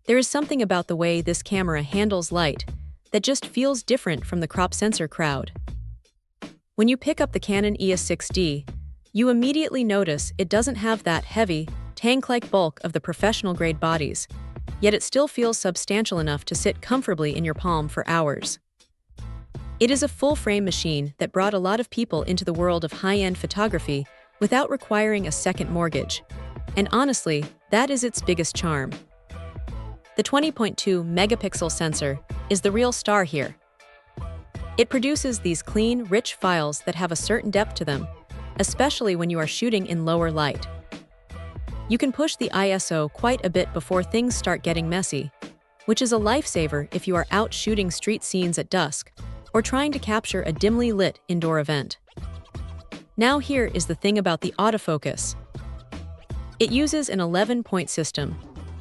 There is something about the way this camera handles light that just feels different from the crop sensor crowd. When you pick up the Canon EOS 6D, you immediately notice it doesn't have that heavy, tank-like bulk of the professional-grade bodies, yet it still feels substantial enough to sit comfortably in your palm for hours. It is a full-frame machine that brought a lot of people into the world of high-end photography without requiring a second mortgage. And honestly, that is its biggest charm. The 20.2 megapixel sensor is the real star here. It produces these clean, rich files that have a certain depth to them, especially when you are shooting in lower light. You can push the ISO quite a bit before things start getting messy, which is a lifesaver if you are out shooting street scenes at dusk or trying to capture a dimly lit indoor event. Now here is the thing about the autofocus. It uses an 11-point system,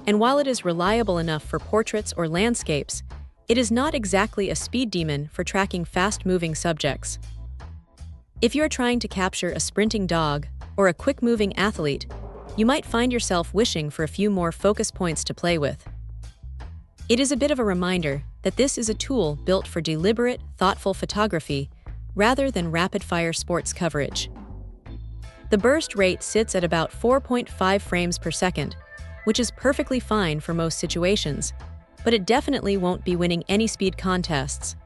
and while it is reliable enough for portraits or landscapes, it is not exactly a speed demon for tracking fast-moving subjects. If you are trying to capture a sprinting dog or a quick-moving athlete, you might find yourself wishing for a few more focus points to play with. It is a bit of a reminder that this is a tool built for deliberate, thoughtful photography rather than rapid-fire sports coverage. The burst rate sits at about 4.5 frames per second, which is perfectly fine for most situations, but it definitely won't be winning any speed contests.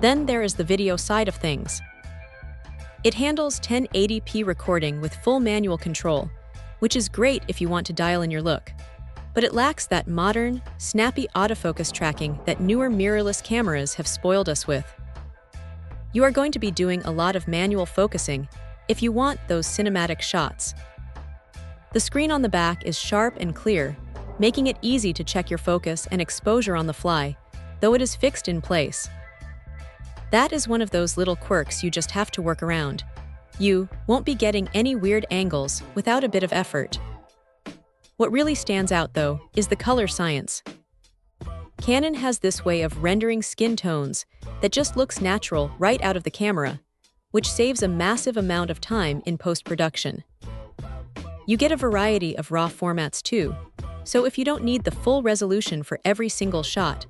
Then there is the video side of things. It handles 1080p recording with full manual control, which is great if you want to dial in your look, but it lacks that modern, snappy autofocus tracking that newer mirrorless cameras have spoiled us with. You are going to be doing a lot of manual focusing if you want those cinematic shots. The screen on the back is sharp and clear, making it easy to check your focus and exposure on the fly, though it is fixed in place. That is one of those little quirks you just have to work around. You won't be getting any weird angles without a bit of effort. What really stands out, though, is the color science. Canon has this way of rendering skin tones that just looks natural right out of the camera, which saves a massive amount of time in post-production. You get a variety of RAW formats too, so if you don't need the full resolution for every single shot,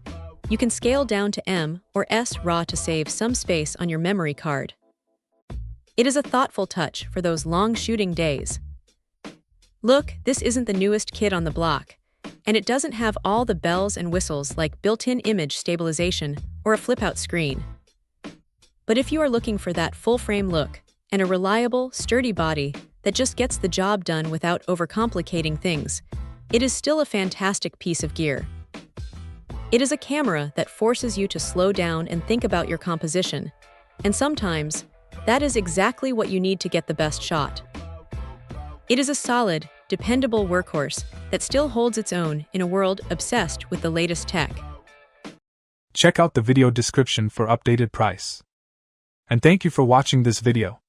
you can scale down to M or S RAW to save some space on your memory card. It is a thoughtful touch for those long shooting days. Look, this isn't the newest kid on the block, and it doesn't have all the bells and whistles like built-in image stabilization or a flip-out screen. But if you are looking for that full-frame look and a reliable, sturdy body that just gets the job done without overcomplicating things, it is still a fantastic piece of gear. It is a camera that forces you to slow down and think about your composition, and sometimes, that is exactly what you need to get the best shot. It is a solid, dependable workhorse that still holds its own in a world obsessed with the latest tech. Check out the video description for updated price. And thank you for watching this video.